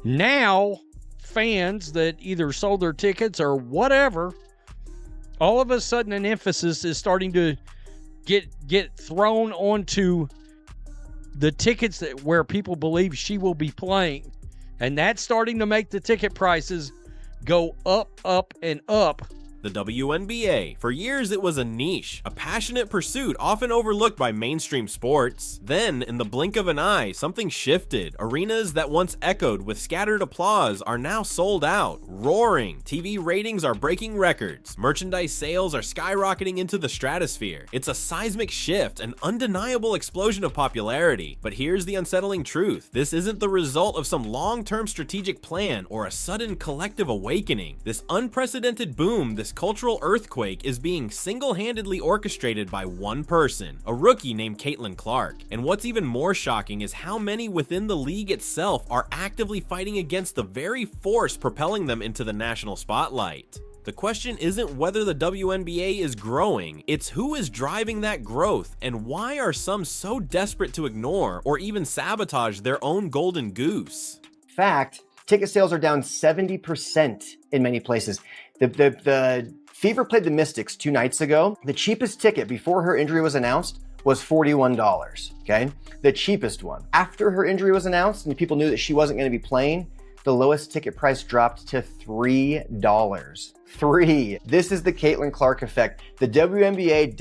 Now, fans that either sold their tickets or whatever, all of a sudden an emphasis is starting to get thrown onto the tickets where people believe she will be playing. And that's starting to make the ticket prices go up, and up. The WNBA. For years it was a niche, a passionate pursuit often overlooked by mainstream sports. Then, in the blink of an eye, something shifted. Arenas that once echoed with scattered applause are now sold out, roaring. TV ratings are breaking records. Merchandise sales are skyrocketing into the stratosphere. It's a seismic shift, an undeniable explosion of popularity. But here's the unsettling truth. This isn't the result of some long-term strategic plan or a sudden collective awakening. This unprecedented boom, this cultural earthquake, is being single-handedly orchestrated by one person, a rookie named Caitlin Clark. And what's even more shocking is how many within the league itself are actively fighting against the very force propelling them into the national spotlight. The question isn't whether the WNBA is growing, it's who is driving that growth, and why are some so desperate to ignore or even sabotage their own golden goose? Fact, ticket sales are down 70% in many places. The Fever played the Mystics 2 nights ago. The cheapest ticket before her injury was announced was $41, okay? The cheapest one. After her injury was announced and people knew that she wasn't gonna be playing, the lowest ticket price dropped to $3. This is the Caitlin Clark effect. The WNBA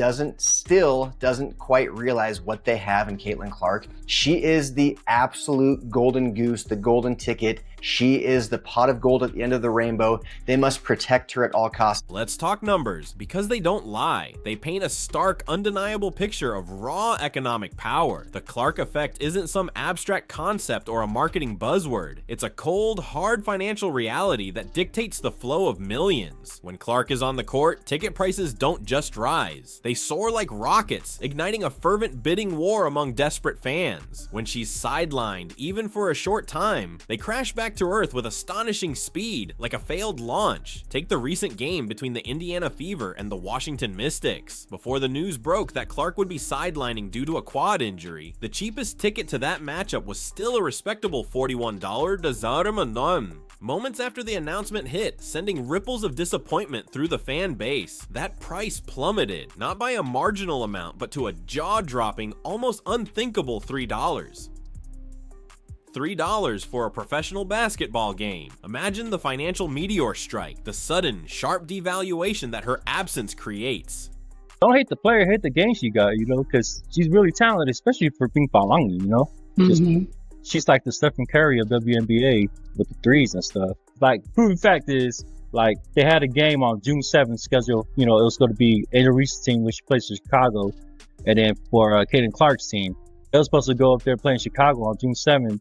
doesn't quite realize what they have in Caitlin Clark. She is the absolute golden goose, the golden ticket. She is the pot of gold at the end of the rainbow. They must protect her at all costs. Let's talk numbers, because they don't lie. They paint a stark, undeniable picture of raw economic power. The Clark effect isn't some abstract concept or a marketing buzzword. It's a cold, hard financial reality that dictates the flow of millions. When Clark is on the court, ticket prices don't just rise. They soar like rockets, igniting a fervent bidding war among desperate fans. When she's sidelined, even for a short time, they crash back to earth with astonishing speed, like a failed launch. Take the recent game between the Indiana Fever and the Washington Mystics. Before the news broke that Clark would be sidelining due to a quad injury, the cheapest ticket to that matchup was still a respectable $41 $. Moments after the announcement hit, sending ripples of disappointment through the fan base, that price plummeted, not by a marginal amount, but to a jaw-dropping, almost unthinkable $3. $3 for a professional basketball game. Imagine the financial meteor strike, the sudden, sharp devaluation that her absence creates. Don't hate the player, hate the game she got, because she's really talented, especially for being Palangi, She's like the Stephen Curry of WNBA with the threes and stuff. Like, proven fact is, like, they had a game on June 7th scheduled, it was going to be Angel Reese's team, which plays for Chicago, and then for Caitlin Clark's team. They were supposed to go up there playing Chicago on June 7th.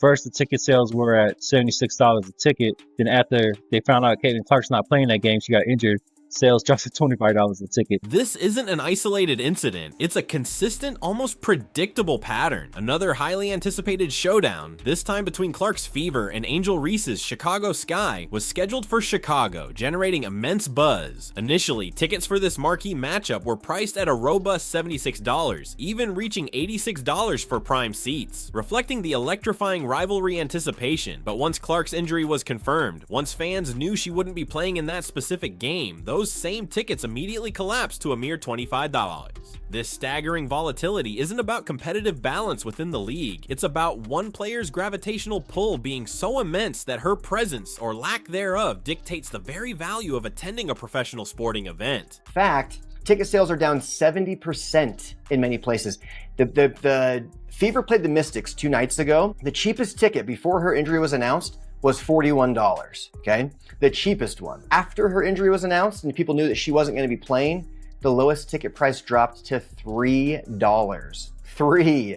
First, the ticket sales were at $76 a ticket. Then after they found out Caitlin Clark's not playing that game, she got injured. Sales dropped to $25 a ticket. This isn't an isolated incident. It's a consistent, almost predictable pattern. Another highly anticipated showdown, this time between Clark's Fever and Angel Reese's Chicago Sky, was scheduled for Chicago, generating immense buzz. Initially, tickets for this marquee matchup were priced at a robust $76, even reaching $86 for prime seats, reflecting the electrifying rivalry anticipation. But once Clark's injury was confirmed, once fans knew she wouldn't be playing in that specific game, those same tickets immediately collapsed to a mere $25. This staggering volatility isn't about competitive balance within the league. It's about one player's gravitational pull being so immense that her presence, or lack thereof, dictates the very value of attending a professional sporting event. Fact, ticket sales are down 70% in many places. The Fever played the Mystics 2 nights ago. The cheapest ticket before her injury was announced was $41, okay? The cheapest one. After her injury was announced and people knew that she wasn't going to be playing, the lowest ticket price dropped to $3.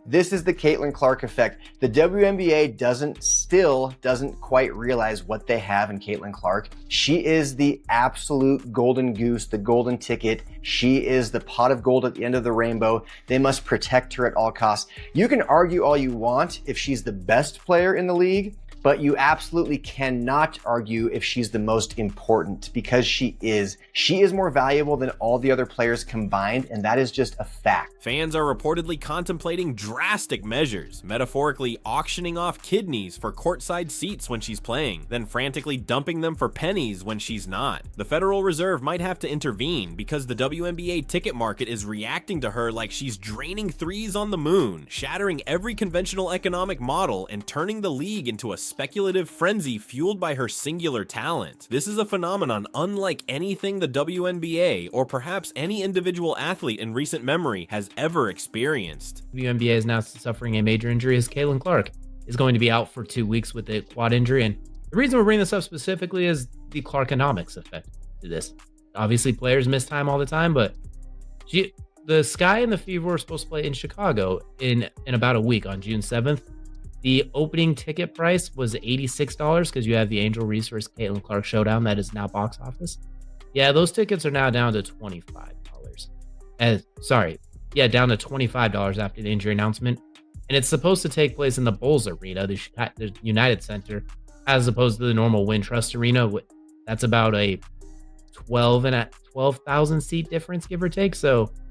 This is the Caitlin Clark effect. The WNBA doesn't quite realize what they have in Caitlin Clark. She is the absolute golden goose, the golden ticket. She is the pot of gold at the end of the rainbow. They must protect her at all costs. You can argue all you want if she's the best player in the league, but you absolutely cannot argue if she's the most important, because she is. She is more valuable than all the other players combined, and that is just a fact. Fans are reportedly contemplating drastic measures, metaphorically auctioning off kidneys for courtside seats when she's playing, then frantically dumping them for pennies when she's not. The Federal Reserve might have to intervene because the WNBA ticket market is reacting to her like she's draining threes on the moon, shattering every conventional economic model and turning the league into a speculative frenzy fueled by her singular talent. This is a phenomenon unlike anything the WNBA, or perhaps any individual athlete in recent memory, has ever experienced. WNBA is now suffering a major injury as Caitlin Clark is going to be out for 2 weeks with a quad injury. And the reason we're bringing this up specifically is the Clarkomics Effect to this. Obviously, players miss time all the time, but the Sky and the Fever were supposed to play in Chicago in about a week on June 7th. The opening ticket price was $86 because you have the Angel Reese vs. Caitlin Clark showdown that is now box office. Yeah, those tickets are now down to $25. Down to $25 after the injury announcement. And it's supposed to take place in the Bulls Arena, the United Center, as opposed to the normal Wintrust Arena. That's about a 12,000 seat difference, give or take.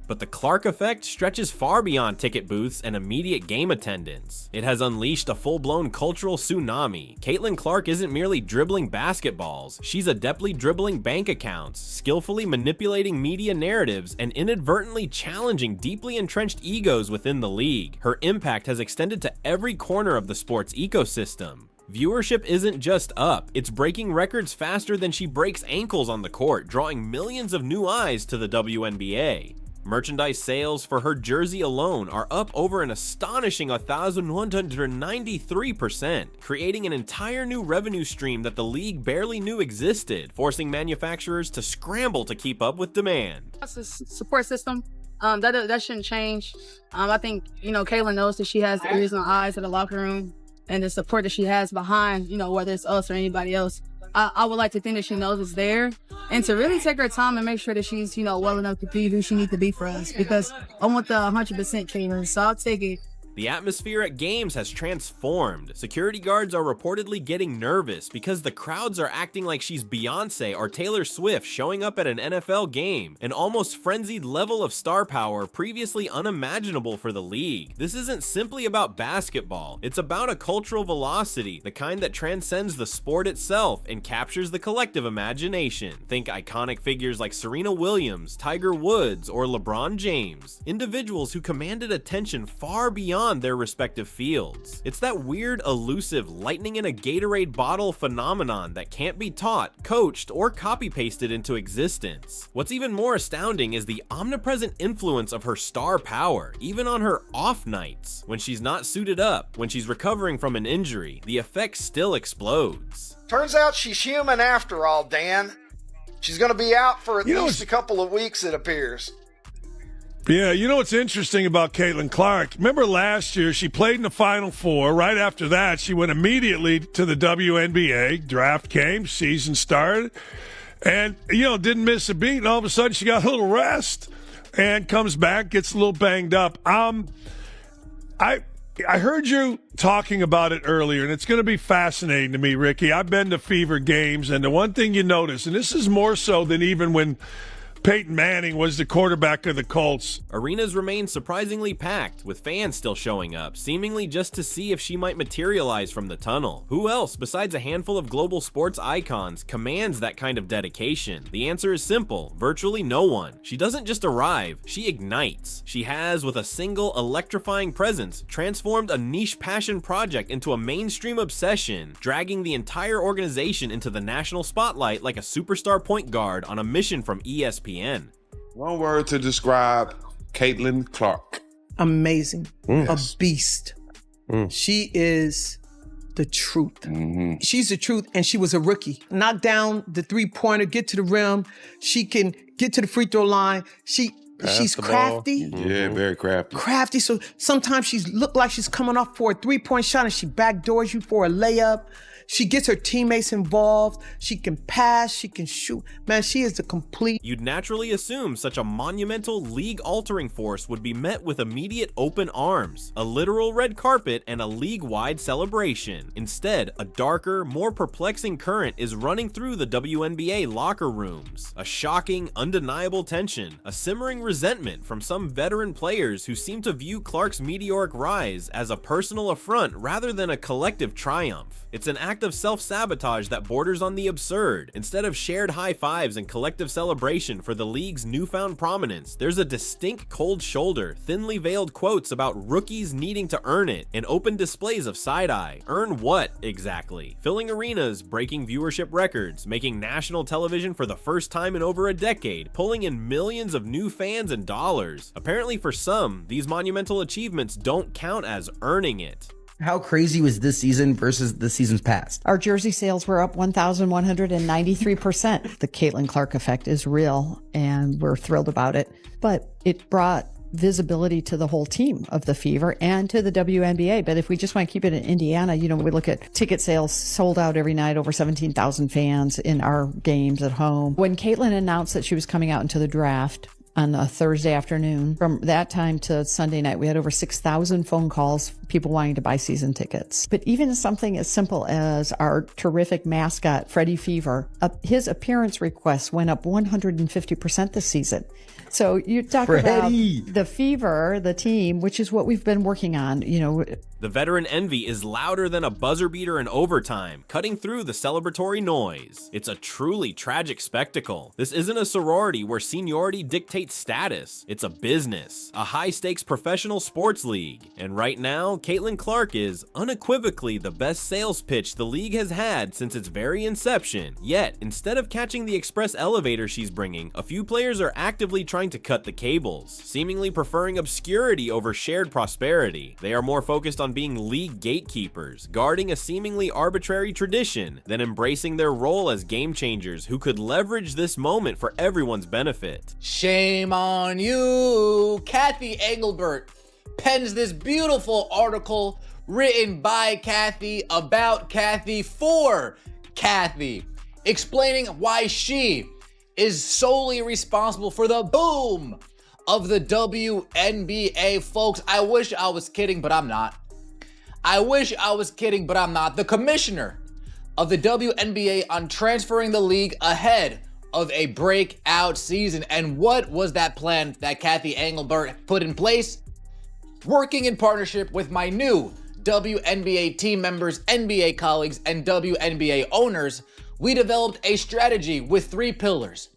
But the Clark effect stretches far beyond ticket booths and immediate game attendance. It has unleashed a full-blown cultural tsunami. Caitlin Clark isn't merely dribbling basketballs, she's adeptly dribbling bank accounts, skillfully manipulating media narratives, and inadvertently challenging deeply entrenched egos within the league. Her impact has extended to every corner of the sports ecosystem. Viewership isn't just up, it's breaking records faster than she breaks ankles on the court, drawing millions of new eyes to the WNBA. Merchandise sales for her jersey alone are up over an astonishing 1,193%, creating an entire new revenue stream that the league barely knew existed, forcing manufacturers to scramble to keep up with demand. That's a support system. That shouldn't change. I think, Caitlin knows that she has the ears and eyes of the locker room, and the support that she has behind, whether it's us or anybody else. I would like to think that she knows it's there, and to really take her time and make sure that she's, well enough to be who she needs to be for us, because I want the 100% Caitlin, so I'll take it. The atmosphere at games has transformed. Security guards are reportedly getting nervous because the crowds are acting like she's Beyonce or Taylor Swift showing up at an NFL game, an almost frenzied level of star power previously unimaginable for the league. This isn't simply about basketball, it's about a cultural velocity, the kind that transcends the sport itself and captures the collective imagination. Think iconic figures like Serena Williams, Tiger Woods, or LeBron James, individuals who commanded attention far beyond their respective fields. It's that weird, elusive, lightning in a Gatorade bottle phenomenon that can't be taught, coached, or copy-pasted into existence. What's even more astounding is the omnipresent influence of her star power, even on her off nights. When she's not suited up, when she's recovering from an injury, the effect still explodes. Turns out she's human after all, Dan. She's gonna be out for at least a couple of weeks, it appears. Yeah, what's interesting about Caitlin Clark? Remember last year, she played in the Final Four. Right after that, she went immediately to the WNBA. Draft came, season started, and, didn't miss a beat. And all of a sudden, she got a little rest and comes back, gets a little banged up. I heard you talking about it earlier, and it's going to be fascinating to me, Ricky. I've been to Fever games, and the one thing you notice, and this is more so than even when Peyton Manning was the quarterback of the Colts. Arenas remain surprisingly packed, with fans still showing up, seemingly just to see if she might materialize from the tunnel. Who else, besides a handful of global sports icons, commands that kind of dedication? The answer is simple: virtually no one. She doesn't just arrive, she ignites. She has, with a single electrifying presence, transformed a niche passion project into a mainstream obsession, dragging the entire organization into the national spotlight like a superstar point guard on a mission from ESPN. One word to describe Caitlin Clark. Amazing. A beast. She is the truth. She's the truth, and she was a rookie. Knock down the three-pointer, get to the rim. She can get to the free throw line. She's the ball. crafty. Yeah, very crafty. Crafty. So sometimes she's look like she's coming off for a 3-point shot and she backdoors you for a layup. She gets her teammates involved. She can pass. She can shoot. Man, she is the complete. You'd naturally assume such a monumental, league-altering force would be met with immediate open arms, a literal red carpet, and a league-wide celebration. Instead, a darker, more perplexing current is running through the WNBA locker rooms. A shocking, undeniable tension, a simmering resentment from some veteran players who seem to view Clark's meteoric rise as a personal affront rather than a collective triumph. It's an act of self-sabotage that borders on the absurd. Instead of shared high fives and collective celebration for the league's newfound prominence, there's a distinct cold shoulder, thinly veiled quotes about rookies needing to earn it, and open displays of side-eye. Earn what, exactly? Filling arenas, breaking viewership records, making national television for the first time in over a decade, pulling in millions of new fans and dollars. Apparently for some, these monumental achievements don't count as earning it. How crazy was this season versus the seasons past? Our jersey sales were up 1,193%. The Caitlin Clark effect is real, and we're thrilled about it. But it brought visibility to the whole team of the Fever and to the WNBA. But if we just want to keep it in Indiana, we look at ticket sales sold out every night, over 17,000 fans in our games at home. When Caitlin announced that she was coming out into the draft on a Thursday afternoon, from that time to Sunday night, we had over 6,000 phone calls, people wanting to buy season tickets. But even something as simple as our terrific mascot, Freddie Fever, his appearance requests went up 150% this season. So you talk about the Fever, the team, which is what we've been working on, The veteran envy is louder than a buzzer beater in overtime, cutting through the celebratory noise. It's a truly tragic spectacle. This isn't a sorority where seniority dictates status. It's a business, a high-stakes professional sports league. And right now, Caitlin Clark is unequivocally the best sales pitch the league has had since its very inception. Yet, instead of catching the express elevator she's bringing, a few players are actively trying to cut the cables, seemingly preferring obscurity over shared prosperity. They are more focused on being league gatekeepers, guarding a seemingly arbitrary tradition, than embracing their role as game changers who could leverage this moment for everyone's benefit. Shame on you. Kathy Engelbert pens this beautiful article written by Kathy, about Kathy, for Kathy, explaining why she is solely responsible for the boom of the WNBA. Folks, I wish I was kidding, but I'm not. The commissioner of the WNBA on transferring the league ahead of a breakout season. And what was that plan that Kathy Engelbert put in place? Working in partnership with my new WNBA team members, NBA colleagues, and WNBA owners, we developed a strategy with 3 pillars.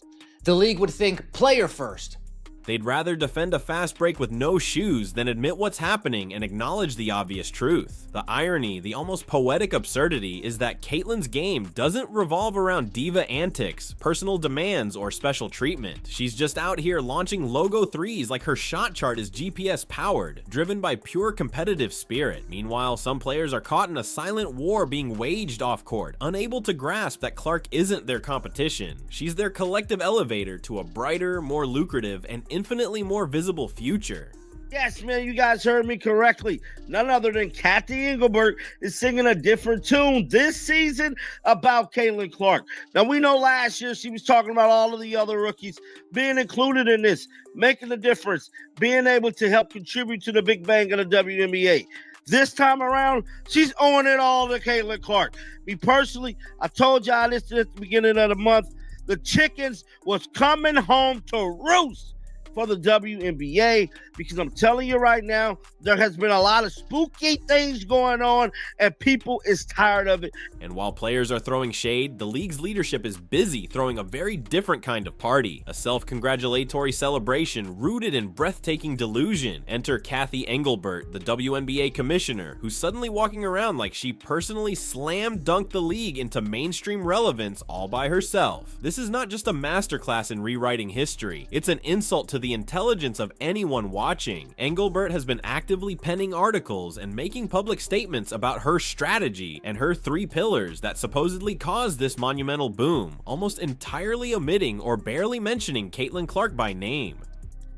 The league would think player first. They'd rather defend a fast break with no shoes than admit what's happening and acknowledge the obvious truth. The irony, the almost poetic absurdity, is that Caitlin's game doesn't revolve around diva antics, personal demands, or special treatment. She's just out here launching logo threes like her shot chart is GPS powered, driven by pure competitive spirit. Meanwhile, some players are caught in a silent war being waged off court, unable to grasp that Clark isn't their competition. She's their collective elevator to a brighter, more lucrative, and infinitely more visible future. Yes, man, you guys heard me correctly. None other than Kathy Engelbert is singing a different tune this season about Caitlin Clark. Now, we know last year she was talking about all of the other rookies being included in this, making a difference, being able to help contribute to the big bang of the WNBA. This time around, she's owing it all to Caitlin Clark. Me personally, I told y'all this at the beginning of the month, the chickens was coming home to roost for the WNBA, because I'm telling you right now, there has been a lot of spooky things going on and people is tired of it. And while players are throwing shade, the league's leadership is busy throwing a very different kind of party, a self-congratulatory celebration rooted in breathtaking delusion. Enter Kathy Engelbert, the WNBA commissioner, who's suddenly walking around like she personally slam dunked the league into mainstream relevance all by herself. This is not just a masterclass in rewriting history, it's an insult to the intelligence of anyone watching. Engelbert has been actively penning articles and making public statements about her strategy and her 3 pillars that supposedly caused this monumental boom, almost entirely omitting or barely mentioning Caitlin Clark by name.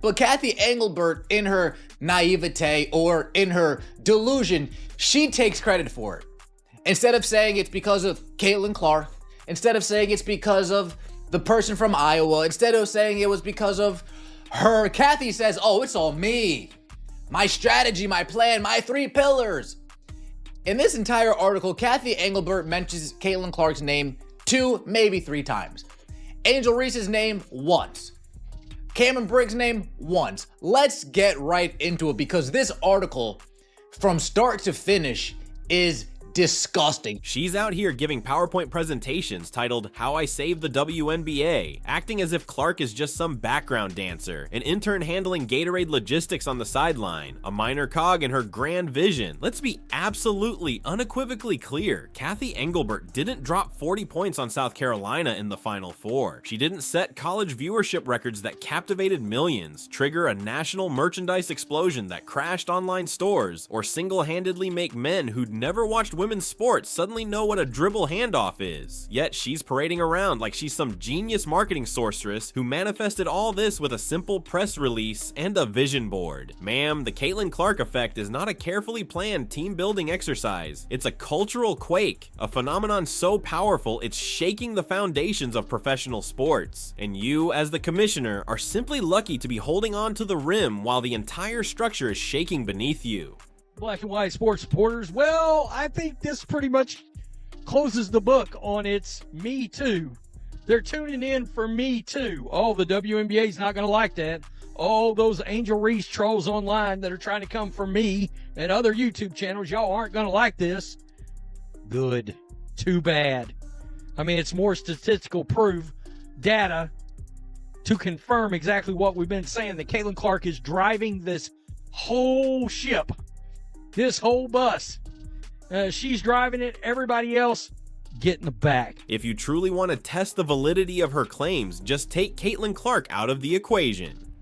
But Kathy Engelbert, in her naivete or in her delusion, she takes credit for it. Instead of saying it's because of Caitlin Clark, instead of saying it's because of the person from Iowa, instead of saying it was because of her, Kathy says, oh, it's all me. My strategy, my plan, my 3 pillars. In this entire article, Kathy Engelbert mentions Caitlin Clark's name 2, maybe 3 times. Angel Reese's name once. Cameron Briggs' name once. Let's get right into it because this article, from start to finish, is disgusting. She's out here giving PowerPoint presentations titled How I Saved the WNBA, acting as if Clark is just some background dancer, an intern handling Gatorade logistics on the sideline, a minor cog in her grand vision. Let's be absolutely, unequivocally clear. Kathy Engelbert didn't drop 40 points on South Carolina in the Final Four. She didn't set college viewership records that captivated millions, trigger a national merchandise explosion that crashed online stores, or single-handedly make men who'd never watched women's sports suddenly know what a dribble handoff is. Yet she's parading around like she's some genius marketing sorceress who manifested all this with a simple press release and a vision board. Ma'am, the Caitlin Clark effect is not a carefully planned team building exercise. It's a cultural quake, a phenomenon so powerful it's shaking the foundations of professional sports. And you, as the commissioner, are simply lucky to be holding on to the rim while the entire structure is shaking beneath you. Black and white sports supporters, well, I think this pretty much closes the book on its Me Too. They're tuning in for Me Too. Oh, the WNBA's not going to like that. Oh, those Angel Reese trolls online that are trying to come for me and other YouTube channels, y'all aren't going to like this. Good. Too bad. I mean, it's more statistical proof, data, to confirm exactly what we've been saying, that Caitlin Clark is driving this whole ship. This whole bus. She's driving it. Everybody else, get in the back. If you truly want to test the validity of her claims, just take Caitlin Clark out of the equation.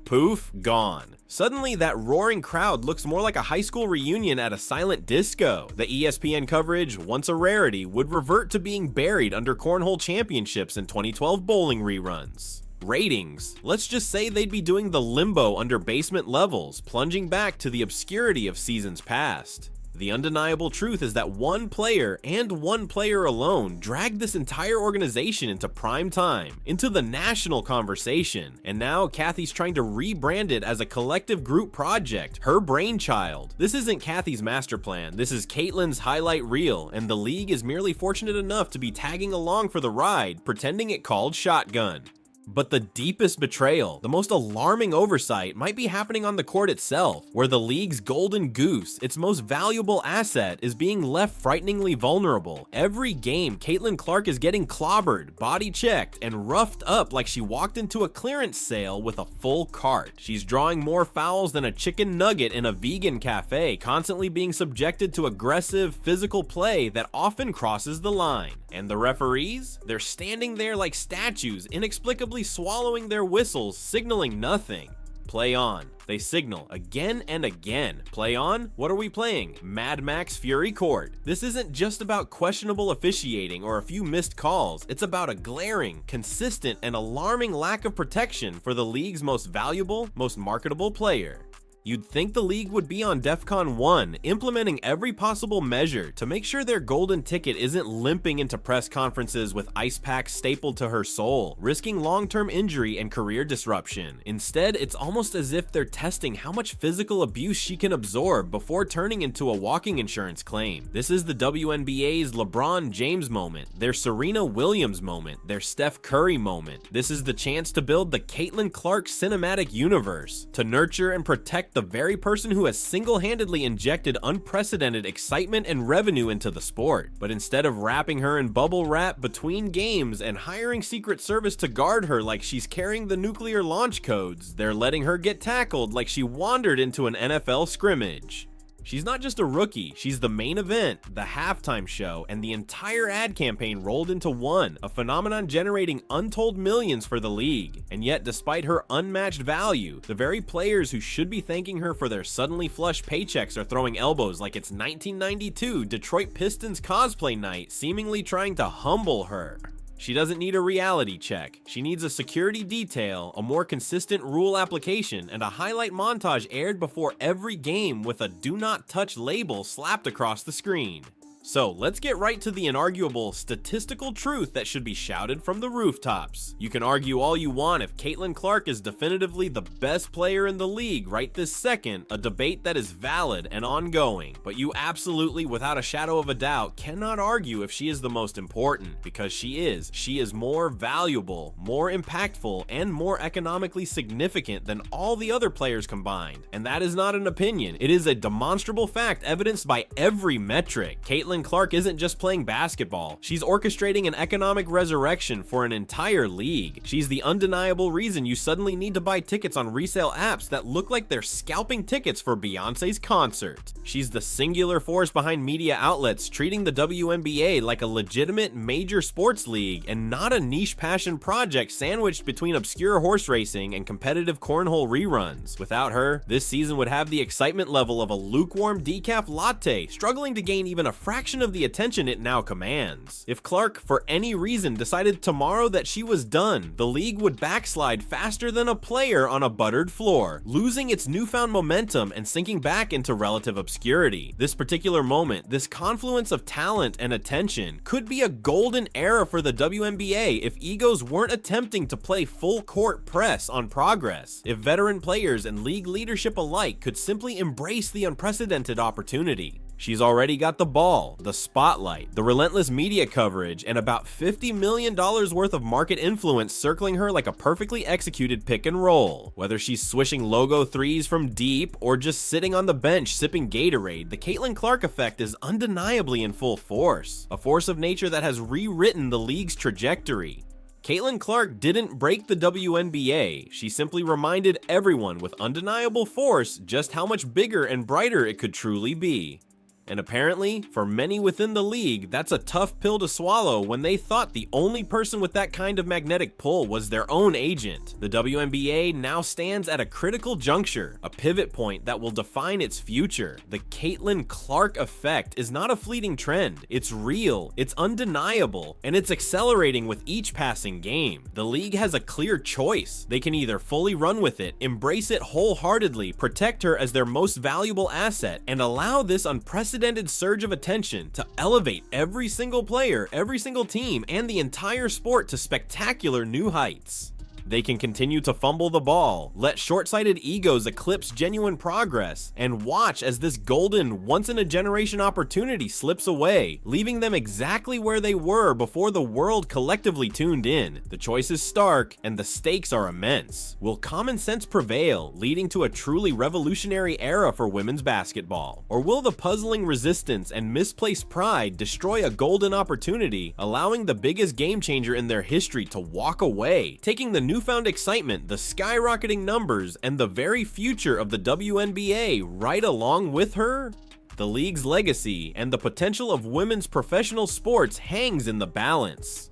Poof, gone. Suddenly, that roaring crowd looks more like a high school reunion at a silent disco. The ESPN coverage, once a rarity, would revert to being buried under cornhole championships and 2012 bowling reruns. Ratings. Let's just say they'd be doing the limbo under basement levels, plunging back to the obscurity of seasons past. The undeniable truth is that one player, and one player alone, dragged this entire organization into prime time, into the national conversation, and now Kathy's trying to rebrand it as a collective group project, her brainchild. This isn't Kathy's master plan, this is Caitlin's highlight reel, and the league is merely fortunate enough to be tagging along for the ride, pretending it called shotgun. But the deepest betrayal, the most alarming oversight, might be happening on the court itself, where the league's golden goose, its most valuable asset, is being left frighteningly vulnerable. Every game, Caitlin Clark is getting clobbered, body checked, and roughed up like she walked into a clearance sale with a full cart. She's drawing more fouls than a chicken nugget in a vegan cafe, constantly being subjected to aggressive, physical play that often crosses the line. And the referees? They're standing there like statues, inexplicably swallowing their whistles, signaling nothing. Play on. They signal again and again. Play on? What are we playing? Mad Max Fury Court. This isn't just about questionable officiating or a few missed calls. It's about a glaring, consistent, and alarming lack of protection for the league's most valuable, most marketable player. You'd think the league would be on DEFCON 1, implementing every possible measure to make sure their golden ticket isn't limping into press conferences with ice packs stapled to her soul, risking long-term injury and career disruption. Instead, it's almost as if they're testing how much physical abuse she can absorb before turning into a walking insurance claim. This is the WNBA's LeBron James moment, their Serena Williams moment, their Steph Curry moment. This is the chance to build the Caitlin Clark cinematic universe, to nurture and protect the very person who has single-handedly injected unprecedented excitement and revenue into the sport. But instead of wrapping her in bubble wrap between games and hiring Secret Service to guard her like she's carrying the nuclear launch codes, they're letting her get tackled like she wandered into an NFL scrimmage. She's not just a rookie, she's the main event, the halftime show, and the entire ad campaign rolled into one, a phenomenon generating untold millions for the league. And yet, despite her unmatched value, the very players who should be thanking her for their suddenly flush paychecks are throwing elbows like it's 1992 Detroit Pistons cosplay night, seemingly trying to humble her. She doesn't need a reality check. She needs a security detail, a more consistent rule application, and a highlight montage aired before every game with a do not touch label slapped across the screen. So let's get right to the inarguable statistical truth that should be shouted from the rooftops. You can argue all you want if Caitlin Clark is definitively the best player in the league right this second, a debate that is valid and ongoing, but you absolutely, without a shadow of a doubt, cannot argue if she is the most important, because she is. She is more valuable, more impactful, and more economically significant than all the other players combined. And that is not an opinion, it is a demonstrable fact evidenced by every metric. Caitlin Clark isn't just playing basketball, she's orchestrating an economic resurrection for an entire league. She's the undeniable reason you suddenly need to buy tickets on resale apps that look like they're scalping tickets for Beyonce's concert. She's the singular force behind media outlets treating the WNBA like a legitimate major sports league and not a niche passion project sandwiched between obscure horse racing and competitive cornhole reruns. Without her, this season would have the excitement level of a lukewarm decaf latte, struggling to gain even a fraction of the attention it now commands. If Clark, for any reason, decided tomorrow that she was done, the league would backslide faster than a player on a buttered floor, losing its newfound momentum and sinking back into relative obscurity. This particular moment, this confluence of talent and attention, could be a golden era for the WNBA if egos weren't attempting to play full court press on progress, if veteran players and league leadership alike could simply embrace the unprecedented opportunity. She's already got the ball, the spotlight, the relentless media coverage, and about $50 million worth of market influence circling her like a perfectly executed pick and roll. Whether she's swishing logo threes from deep or just sitting on the bench sipping Gatorade, the Caitlin Clark effect is undeniably in full force, a force of nature that has rewritten the league's trajectory. Caitlin Clark didn't break the WNBA, she simply reminded everyone with undeniable force just how much bigger and brighter it could truly be. And apparently, for many within the league, that's a tough pill to swallow when they thought the only person with that kind of magnetic pull was their own agent. The WNBA now stands at a critical juncture, a pivot point that will define its future. The Caitlin Clark effect is not a fleeting trend, it's real, it's undeniable, and it's accelerating with each passing game. The league has a clear choice. They can either fully run with it, embrace it wholeheartedly, protect her as their most valuable asset, and allow this unprecedented surge of attention to elevate every single player, every single team, and the entire sport to spectacular new heights. They can continue to fumble the ball, let short-sighted egos eclipse genuine progress, and watch as this golden, once-in-a-generation opportunity slips away, leaving them exactly where they were before the world collectively tuned in. The choice is stark, and the stakes are immense. Will common sense prevail, leading to a truly revolutionary era for women's basketball? Or will the puzzling resistance and misplaced pride destroy a golden opportunity, allowing the biggest game changer in their history to walk away, taking the newfound excitement, the skyrocketing numbers, and the very future of the WNBA right along with her? The league's legacy and the potential of women's professional sports hangs in the balance.